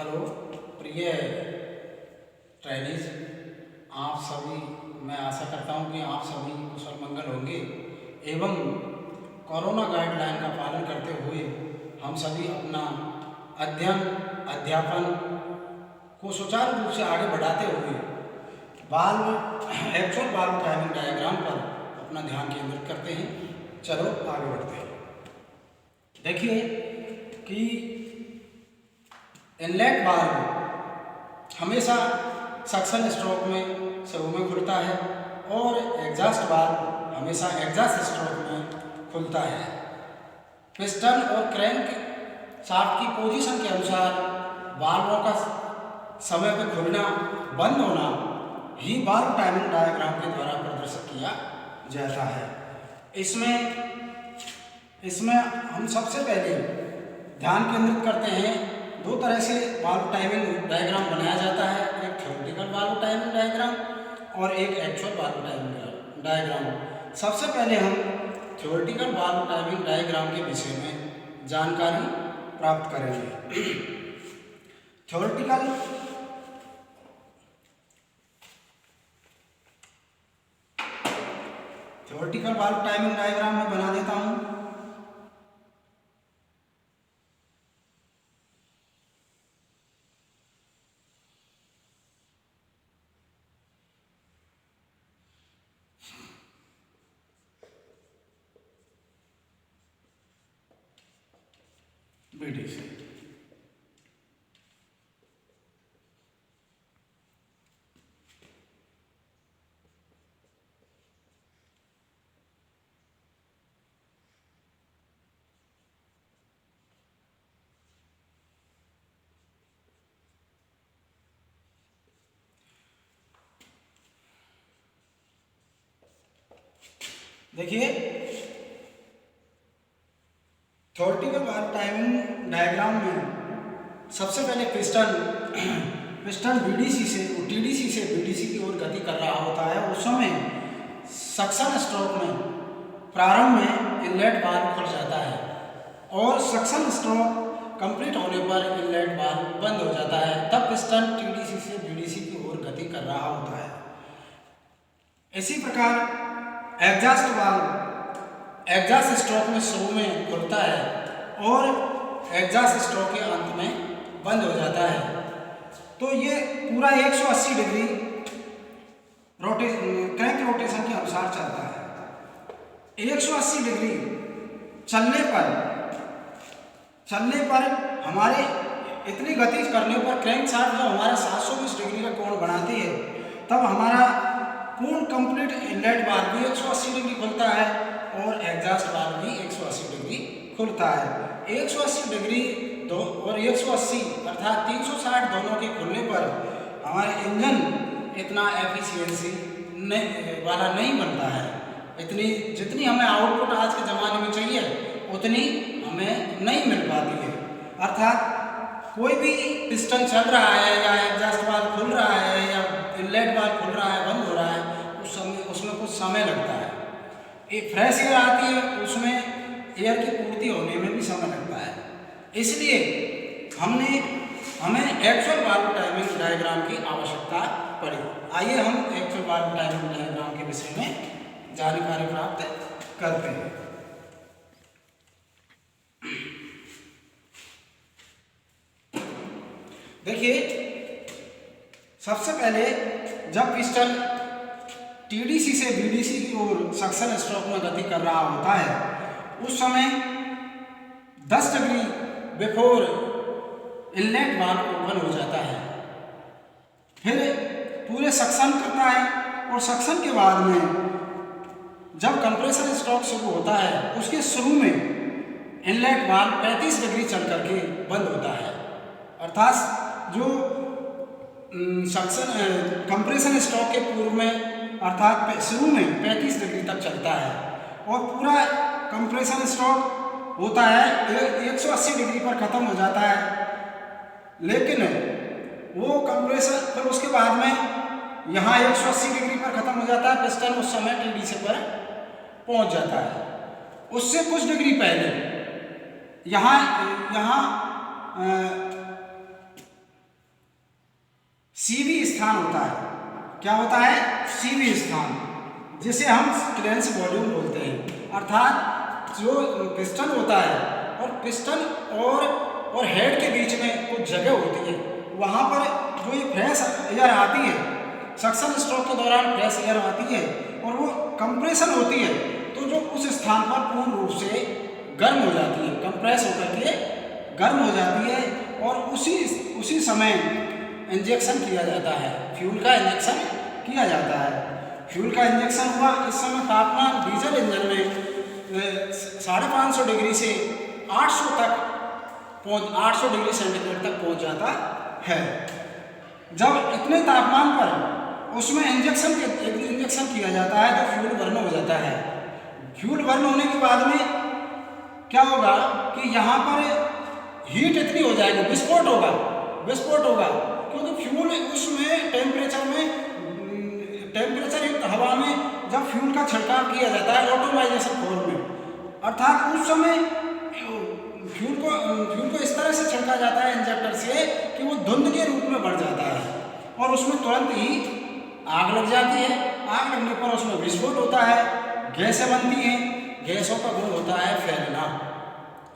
Hello प्रिय trainees, आप सभी, मैं आशा करता हूं कि आप सभी कुशल मंगल होंगे एवं कोरोना गाइडलाइन का पालन करते हुए हम सभी अपना अध्ययन अध्यापन को सुचारू रूप से आगे बढ़ाते हुए एक्चुअल वाल्व टाइमिंग डायग्राम पर अपना ध्यान केंद्रित करते हैं। चलो आगे बढ़ते हैं। देखिए कि इनलेट वाल्व हमेशा सक्शन स्ट्रोक में शुरू में खुलता है और एग्जॉस्ट वाल्व हमेशा एग्जॉस्ट स्ट्रोक में खुलता है। पिस्टन और क्रैंक शाफ्ट की पोजीशन के अनुसार वाल्वों का समय पर खुलना बंद होना ही वाल्व टाइमिंग डायग्राम के द्वारा प्रदर्शित किया जाता है। इसमें हम सबसे पहले ध्यान केंद्रित करते हैं। दो तरह से वाल्व टाइमिंग डायग्राम बनाया जाता है, एक थ्योरेटिकल वाल्व टाइमिंग डायग्राम और एक एक्चुअल वाल्व टाइमिंग डायग्राम। सबसे पहले हम थ्योरेटिकल वाल्व टाइमिंग डायग्राम के विषय में जानकारी प्राप्त करेंगे। थ्योरेटिकल वाल्व टाइमिंग डायग्राम में बना देता हूं। बीडीसी देखिए, थ्योरेटिकल वाल्व टाइमिंग डायग्राम में सबसे पहले पिस्टन बीडीसी से टीडीसी से बीडीसी की ओर गति कर रहा होता है। उस समय सक्शन स्ट्रोक में प्रारंभ में इनलेट वाल्व खुल जाता है और सक्शन स्ट्रोक कंप्लीट होने पर इनलेट वाल्व बंद हो जाता है। तब पिस्टन टीडीसी से बीडीसी की ओर गति कर रहा होता है। इसी प्रकार एग्जॉस्ट वाल्व एग्जॉस्ट स्ट्रोक में शुरू में खुलता है और एग्जॉस्ट स्ट्रोक के अंत में बंद हो जाता है। तो ये पूरा 180 डिग्री क्रैंक रोटेशन के अनुसार चलता है। 180 डिग्री चलने पर हमारे इतनी गति करने पर क्रैंक शाफ्ट जब हमारा 720 डिग्री का कोण बनाती है, तब हमारा पूर्ण कंप्लीट इनलेट वाल्व भी 180 डिग्री खुलता है और एग्जॉस्ट वाल्व भी 180 डिग्री खुलता है। 180 डिग्री और 180 अर्थात 360 दोनों के खुलने पर हमारे इंजन इतना एफिशिएंसी वाला नहीं बनता है। जितनी हमें आउटपुट आज के ज़माने में चाहिए उतनी हमें नहीं मिल पाती है। अर्थात कोई भी पिस्टन चल रहा है या एग्जॉस्ट वाल्व खुल रहा है या इनलेट वाल्व खुल रहा है, बंद हो रहा है, उसमें कुछ समय लगता है। एक फ्रेश एयर आती है, उसमें एयर की पूर्ति होने में भी समय लगता है। इसलिए हमें एक्चुअल वाल्व टाइमिंग डायग्राम की आवश्यकता पड़ी। आइए हम एक्चुअल वाल्व टाइमिंग डायग्राम के विषय में जानकारी प्राप्त करते हैं। देखिए, सबसे पहले जब पिस्टन टीडीसी से बीडीसी की ओर सक्शन स्ट्रोक में गति कर रहा होता है, उस समय 10 degree before inlet valve open हो जाता है। फिर पूरे सक्शन करता है और सक्शन के बाद में जब कंप्रेसर स्ट्रोक शुरू होता है, उसके शुरू में इनलेट वाल्व 35 डिग्री चल करके बंद होता है। अर्थात जो सक्शन कंप्रेशन स्ट्रोक के पूर्व में अर्थात शुरू में 35 डिग्री तक चलता है और पूरा कंप्रेशन स्ट्रोक होता है 180 डिग्री पर ख़त्म हो जाता है। लेकिन वो कंप्रेसर फिर उसके बाद में यहाँ 180 डिग्री पर ख़त्म हो जाता है। पिस्टन उस समय टीडीसी पर पहुँच जाता है। उससे कुछ डिग्री पहले यहाँ सीवी स्थान होता है। क्या होता है? सीवी स्थान, जिसे हम क्लियरेंस वॉल्यूम बोलते हैं। अर्थात जो पिस्टन होता है और पिस्टन और हेड के बीच में कुछ जगह होती है, वहाँ पर जो ये फ्रेश एयर आती है, सक्शन स्ट्रोक के दौरान फ्रेश एयर आती है और वो कंप्रेशन होती है, तो जो उस स्थान पर पूर्ण रूप से गर्म हो जाती है, कंप्रेस होकर के गर्म हो जाती है और उसी समय इंजेक्शन किया जाता है, फ्यूल का इंजेक्शन किया जाता है। फ्यूल का इंजेक्शन हुआ, इस समय तापमान डीजल इंजन में 550 डिग्री से 800 डिग्री सेंटीग्रेड तक पहुंच जाता है। जब इतने तापमान पर उसमें इंजेक्शन किया जाता है तो फ्यूल बर्न हो जाता है। फ्यूल बर्न होने के बाद में क्या होगा कि यहाँ पर हीट इतनी हो जाएगी, विस्फोट होगा, क्योंकि फ्यूल उसमें टेम्परेचर युक्त हवा में जब फ्यूल का छिड़काव किया जाता है ऑटोमाइजेशन फॉर्म में, अर्थात उस समय फ्यूल को इस तरह से छिड़का जाता है इंजेक्टर से कि वो धुंध के रूप में बढ़ जाता है और उसमें तुरंत ही आग लग जाती है। आग लगने पर उसमें विस्फोट होता है, गैसें बनती हैं। गैसों का गुण होता है फैलना।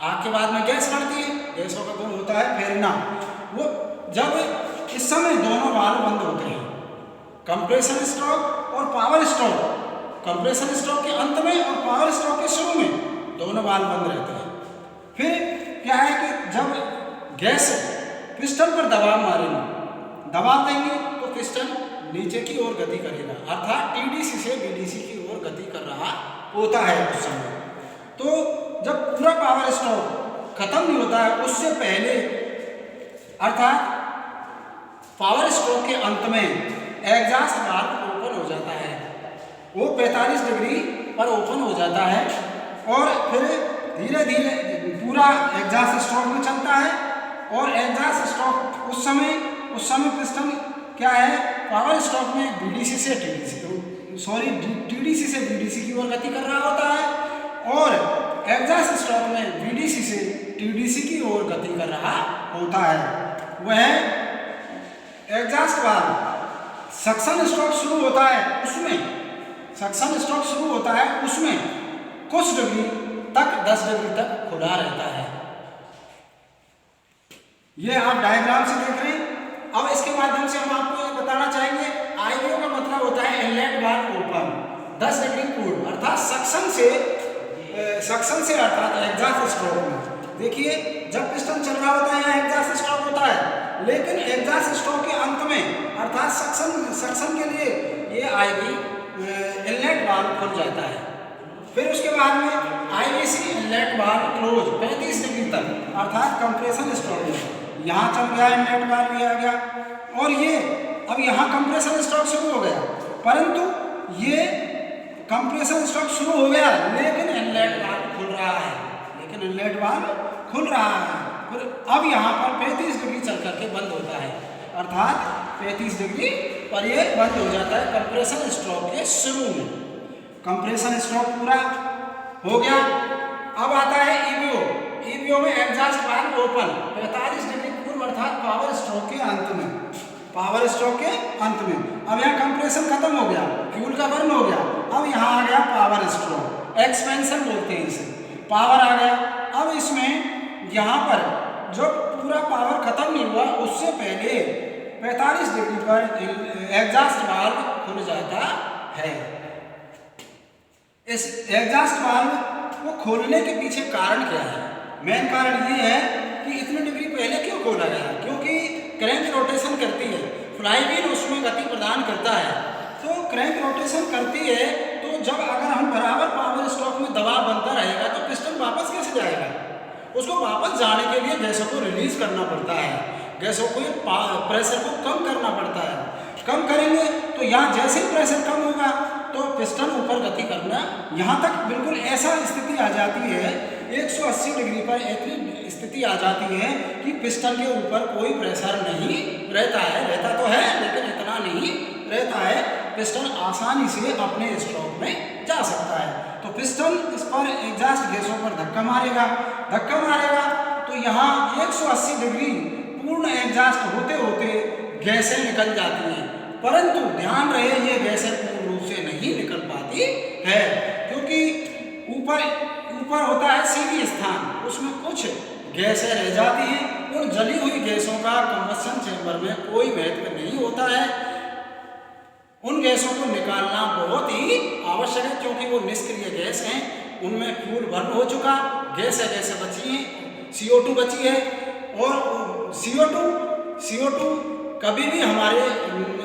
आग के बाद में गैस बढ़ती है, गैसों का गुण होता है फैलना। वो जब इस समय दोनों वाल्व बंद होते हैं, कंप्रेशन स्ट्रोक और पावर स्ट्रोक, कंप्रेशन स्ट्रोक के अंत में और पावर स्ट्रोक के शुरू में दोनों वाल्व बंद रहते हैं। फिर क्या है कि जब गैस पिस्टन पर दबाव देंगे तो पिस्टन नीचे की ओर गति करेगा, अर्थात टीडीसी से बीडीसी की ओर गति कर रहा होता है उस समय। तो जब पूरा पावर स्ट्रोक खत्म नहीं होता है, उससे पहले अर्थात पावर स्ट्रोक के अंत में एग्जॉस्ट वाल्व ओपन हो जाता है। वो 45 डिग्री पर ओपन हो जाता है और फिर धीरे धीरे पूरा एग्जॉस्ट स्ट्रोक में चलता है। और एग्जॉस्ट स्ट्रोक उस समय पिस्टन क्या है, पावर स्ट्रोक में टीडीसी से बीडीसी की ओर गति कर रहा होता है और एग्जॉस्ट स्ट्रोक में बीडीसी से टीडीसी की ओर गति कर रहा होता है। वह एग्जॉस्ट वाल्व सक्शन स्ट्रोक शुरू होता है, उसमें कुछ डिग्री तक 10 डिग्री तक खुला रहता है। ये आप डायग्राम से देख रहे हैं। अब इसके माध्यम से हम आपको ये बताना चाहेंगे, आईवीओ का मतलब होता है इनलेट वाल्व ओपन 10 डिग्री पूर्व, अर्थात सक्शन से अर्थात एग्जॉस्ट स्ट्रोक में। देखिए जब पिस्टन चल रहा होता है यहाँ एग्जॉस्ट स्ट्रोक होता है, लेकिन एग्जॉस्ट स्ट्रोक के अंत में अर्थात सक्शन के लिए ये आईवी इनलेट वाल्व खुल जाता है। फिर उसके बाद में IVC inlet valve close 35 degree तक, अर्थात कंप्रेशन स्ट्रोक में यहाँ चल गया इनलेट वाल्व, ये आ गया और ये अब यहाँ कंप्रेशन स्ट्रोक शुरू हो गया, परंतु ये कंप्रेशन स्ट्रोक शुरू हो गया लेकिन इनलेट वाल्व खुल रहा है। फिर अब यहाँ पर 35 डिग्री चल करके बंद होता है, अर्थात 35 डिग्री पर ये बंद हो जाता है कंप्रेशन स्ट्रोक के शुरू में। कंप्रेशन स्ट्रोक पूरा हो गया। अब आता है ईवीओ में एग्जॉस्ट वाल्व ओपन 45 डिग्री पूर्व, अर्थात पावर स्ट्रोक के अंत में। अब यहाँ कंप्रेशन खत्म हो गया, फ्यूल का बर्न हो गया। अब यहाँ आ गया पावर स्ट्रोक, एक्सपेंशन बोलते हैं इसे, पावर आ गया। अब इसमें यहाँ पर जो पूरा पावर खत्म नहीं हुआ उससे पहले 45 डिग्री पर एग्जॉस्ट वाल्व खुल जाता है। इस एग्जॉस्ट वाल्व को खोलने के पीछे कारण क्या है? मेन कारण ये है कि इतने डिग्री पहले क्यों खोला गया, क्योंकि क्रैंक रोटेशन करती है, फ्लाईव्हील उसमें गति प्रदान करता है। तो क्रैंक रोटेशन करती है, तो जब अगर हम बराबर पावर स्ट्रोक में दबाव बनता रहेगा तो पिस्टन वापस कैसे जाएगा? उसको वापस जाने के लिए गैसों को रिलीज करना पड़ता है, गैसों को प्रेशर को कम करना पड़ता है। कम करेंगे तो यहाँ जैसे ही प्रेशर कम होगा तो पिस्टन ऊपर गति करना, यहाँ तक बिल्कुल ऐसा स्थिति आ जाती है, 180 डिग्री पर ऐसी स्थिति आ जाती है कि पिस्टन के ऊपर कोई प्रेशर नहीं रहता है, रहता तो है लेकिन इतना नहीं रहता है। पिस्टन आसानी से अपने स्ट्रोक में जा सकता है। तो पिस्टन इस पर एग्जॉस्ट गैसों पर धक्का मारेगा तो यहाँ 180 डिग्री पूर्ण एग्जॉस्ट होते होते गैसें निकल जाती हैं, परंतु ध्यान रहे ये गैसें पूर्ण रूप से नहीं निकल पाती है, क्योंकि ऊपर ऊपर होता है सीधी स्थान, उसमें कुछ गैसें रह जाती हैं। उन जली हुई गैसों का कंबशन चेंबर में कोई महत्व नहीं होता है। उन गैसों को निकालना बहुत ही आवश्यक है, क्योंकि वो निष्क्रिय गैस हैं, उनमें फ्यूल बर्न हो चुका, गैसें बची हैं, CO2 बची है, और CO2 कभी भी हमारे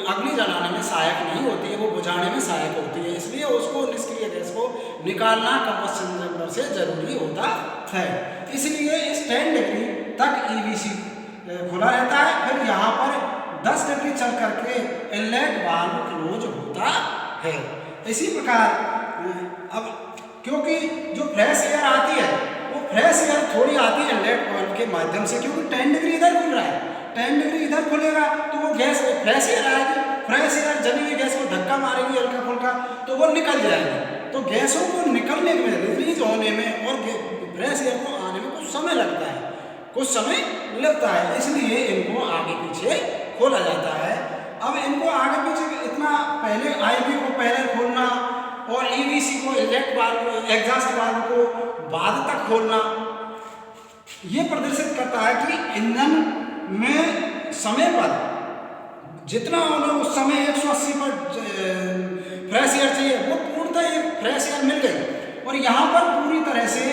अग्नि जलाने में सहायक नहीं होती है, वो बुझाने में सहायक होती है, इसलिए उसको निष्क्रिय गैस को निकालना कंबशन चेंबर से जरूरी होता है। इसलिए इस 10 डिग्री तक EBC खुला रहता है, फिर यहाँ पर 10 डिग्री चल करके इनलेट वाल्व क्लोज होता है। इसी प्रकार अब क्योंकि जो फ्रेश एयर आती है वो फ्रेश एयर थोड़ी आती है इनलेट वाल्व के माध्यम से, क्योंकि 10 डिग्री इधर खुल रहा है, 10 डिग्री इधर खुलेगा तो वो गैस फ्रेश एयर आएगी, फ्रेश एयर जली हुई गैस को धक्का मारेगी हल्का फुल्का तो वो निकल जाएगी। तो गैसों को निकलने में, रिलीज होने में और फ्रेश एयर को आने में कुछ समय लगता है, इसलिए इनको आगे पीछे खोला जाता है। अब इनको आगे पीछे इतना पहले IB को पहले खोलना और EBC को इनलेट वाल्व एग्जॉस्ट वाल्व को बाद तक खोलना, ये प्रदर्शित करता है कि इंजन में समय पर जितना उन्हें उस समय 180 पर फ्रेश एयर चाहिए वो पूर्णतः ये फ्रेश एयर मिल गई, और यहाँ पर पूरी तरह से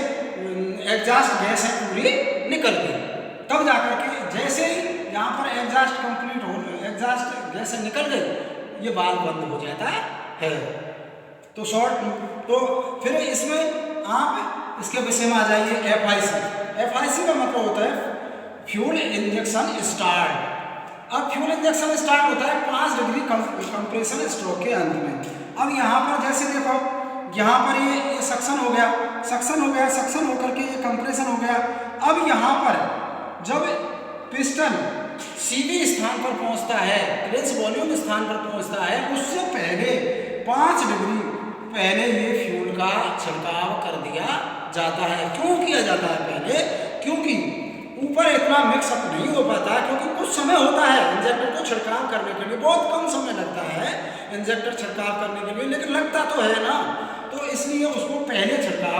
एग्जॉस्ट गैस है पूरी निकल गई। तब जाकर के जैसे ही यहाँ पर एग्जॉस्ट कंप्लीट हो, एग्जॉस्ट गैस निकल गई, ये वाल्व बंद हो जाता है। तो फिर इसमें आप इसके विषय में आ जाइए FIC का मतलब होता है फ्यूल इंजेक्शन स्टार्ट। अब फ्यूल इंजेक्शन स्टार्ट होता है 5 डिग्री कंप्रेशन स्ट्रोक के अंत में। अब यहाँ पर जैसे देखो, यहाँ पर ये सक्शन हो गया, सक्शन होकर के ये कंप्रेशन हो गया। अब यहाँ पर जब पिस्टन सीधी स्थान पर पहुंचता है, क्रेंच वॉल्यूम स्थान पर पहुंचता है, उससे पहले 5 डिग्री पहले ये फ्यूल का छिड़काव कर दिया जाता है। क्यों किया जाता है पहले? क्योंकि ऊपर इतना मिक्सअप नहीं हो पाता, क्योंकि कुछ समय होता है इंजेक्टर को छिड़काव करने के लिए, बहुत कम समय लगता है इंजेक्टर छिड़काव करने के लिए, लेकिन लगता तो है ना, तो इसलिए उसको पहले छिड़काव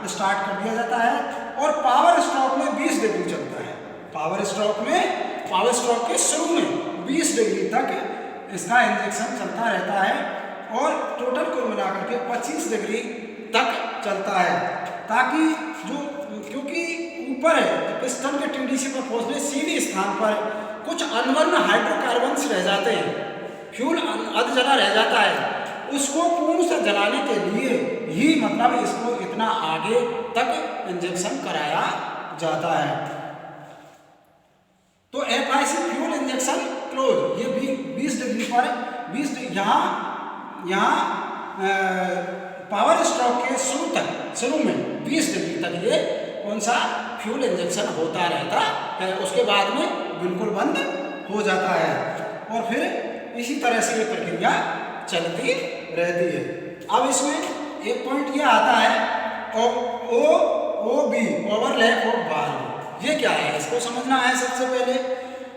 स्टार्ट कर दिया जाता है। और पावर स्ट्रोक में 20 डिग्री चलता है, पावर स्ट्रोक के शुरू में 20 डिग्री तक इसका इंजेक्शन चलता रहता है, और टोटल कुल मिलाकर के 25 डिग्री तक चलता है, ताकि क्योंकि ऊपर है पिस्टन के TDC पर पहुंचने सीधी स्थान पर कुछ अनवन हाइड्रोकार्बन्स रह जाते हैं, फ्यूल अध जला रह जाता है, उसको पूर्ण से जलाने के लिए ही मतलब इसको इतना आगे तक इंजेक्शन कराया जाता है। तो FIC फ्यूल इंजेक्शन क्लोज, ये 20 डिग्री पर यहाँ पावर स्ट्रोक के शुरू में 20 डिग्री तक ये कौन सा फ्यूल इंजेक्शन होता रहता है, उसके बाद में बिल्कुल बंद हो जाता है, और फिर इसी तरह से ये प्रक्रिया चलती रहती है। अब इसमें एक पॉइंट ये आता है OB ओवरलैप ऑफ वाल्व। ये क्या है, इसको समझना है सबसे पहले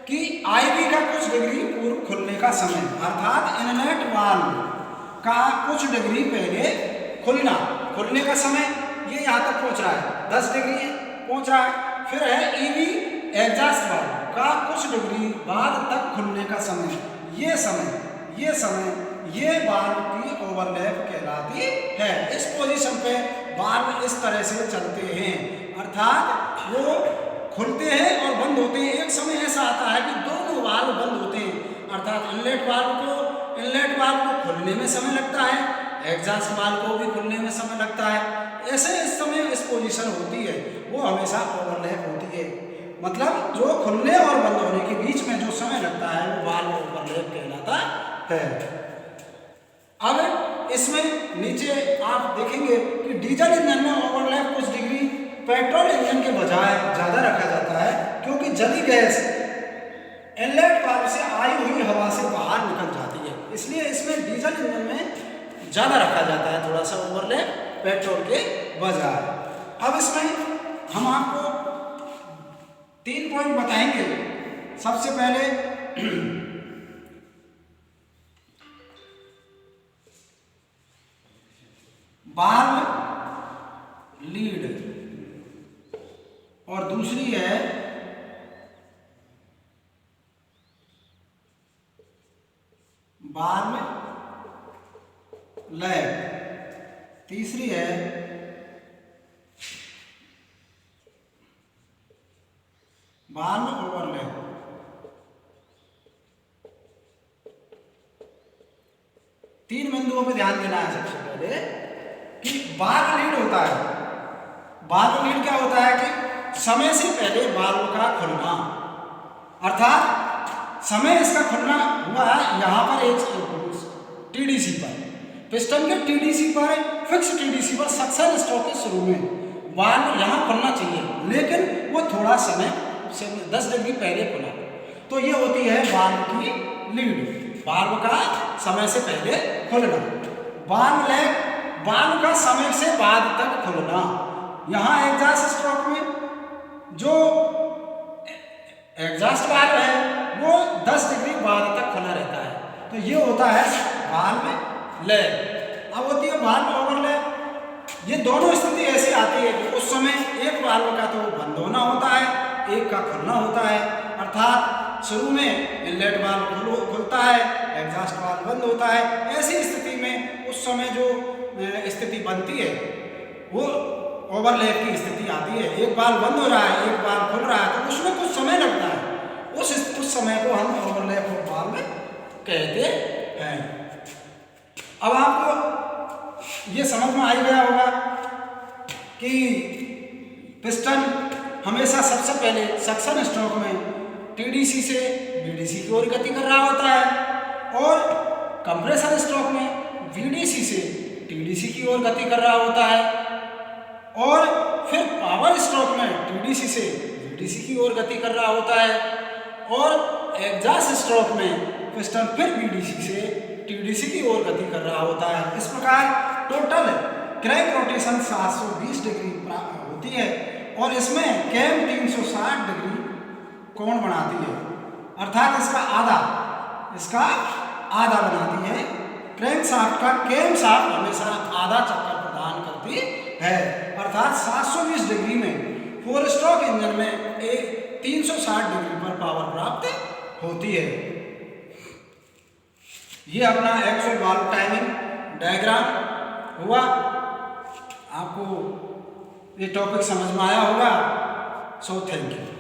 कि IB का कुछ डिग्री पूर्व खुलने का समय, अर्थात इनलेट वाल्व का कुछ डिग्री पहले खुलने का समय, ये यहाँ तक पहुँच रहा है 10 डिग्री पहुँच रहा है। फिर है EB एग्जॉस्ट वाल्व का कुछ डिग्री बाद तक खुलने का समय, ये वाल्व की ओवरलैप कहलाती है। इस पोजीशन पे वाल्व इस तरह से चलते हैं, अर्थात वो खुलते हैं और बंद होते हैं। एक समय ऐसा आता है कि दोनों वाल्व बंद होते हैं, अर्थात इनलेट वाल्व को खुलने में समय लगता है, एग्जॉस्ट वाल्व को भी खुलने में समय लगता है। ऐसे इस समय इस पोजीशन होती है वो हमेशा ओवरलैप होती है, मतलब जो खुलने और बंद होने के बीच में जो समय लगता है वो वाल्व ओवरलैप कहलाता है। अब इसमें नीचे आप देखेंगे कि डीजल इंजन में ओवरलैप कुछ डिग्री पेट्रोल इंजन के बजाय ज़्यादा रखा जाता है, क्योंकि जली गैस इनलेट वाल्व से आई हुई हवा से बाहर निकल जाती है, इसलिए इसमें डीजल इंजन में ज़्यादा रखा जाता है थोड़ा सा ओवरलैप पेट्रोल के बजाय। अब इसमें हम आपको 3 पॉइंट बताएंगे। सबसे पहले वाल्व लीड और दूसरी है वाल्व लैग, तीसरी है वाल्व ओवरलैप। तीन बिंदुओं पे ध्यान देना है सबसे पहले कि वाल्व लीड होता है। वाल्व लीड क्या होता है कि समय से पहले वाल्व का खुलना, अर्थात समय इसका खुलना हुआ यहाँ पर एक टीडीसी पर, पिस्टन के टीडीसी पर, फिक्स टीडीसी पर सक्शन स्ट्रोक के शुरू में वाल्व यहाँ खुलना चाहिए, लेकिन वो थोड़ा समय से 10 डिग्री पहले खुला, तो ये होती है वाल्व की लीड, वाल्व का समय से पहले खुलना। वाल्व लैग, वाल्व का समय से बाद तक खुलना। यहाँ एग्जॉस्ट स्ट्रोक में जो एग्जॉस्ट वाल्व है वो 10 डिग्री बाद तक खुला रहता है, तो ये होता है वाल्व लैग। अब होती है वाल्व ओवरलैप। ये दोनों स्थिति ऐसी आती है कि उस समय एक वाल्व का तो बंद होना होता है, एक का खुलना होता है, अर्थात शुरू में इनलेट वाल्व खुलता है, एग्जॉस्ट वाल्व बंद होता है। ऐसी स्थिति में उस समय जो स्थिति बनती है वो ओवरलैप की स्थिति आती है। एक वाल्व बंद हो रहा है, एक वाल्व खुल रहा है, तो उसमें कुछ समय लगता है, उस समय को हम ओवरलैप वाल्व कहते हैं। अब आपको ये समझ में आ गया होगा कि पिस्टन हमेशा सबसे पहले सक्शन स्ट्रोक में टीडीसी से बीडीसी की ओर गति कर रहा होता है और कंप्रेसर स्ट्रोक में बीडीसी से टीडीसी की ओर गति कर रहा होता है, और फिर पावर स्ट्रोक में टीडीसी से बीडीसी की ओर गति कर रहा होता है, और एग्जॉस्ट स्ट्रोक में पिस्टन फिर बीडीसी से टीडीसी की ओर गति कर रहा होता है। इस प्रकार टोटल क्रैंक रोटेशन 720 डिग्री होती है और इसमें कैम 360 डिग्री कोण बनाती है, अर्थात इसका आधा बनाती है। क्रैंक शाफ्ट का कैम शाफ्ट हमेशा आधा चक्कर प्रदान करती है, अर्थात 720 डिग्री में 4 स्ट्रोक इंजन में एक 360 डिग्री पर पावर प्राप्त होती है। ये अपना एक्चुअल वाल्व टाइमिंग डायग्राम हुआ। आपको ये टॉपिक समझ में आया होगा। So thank you.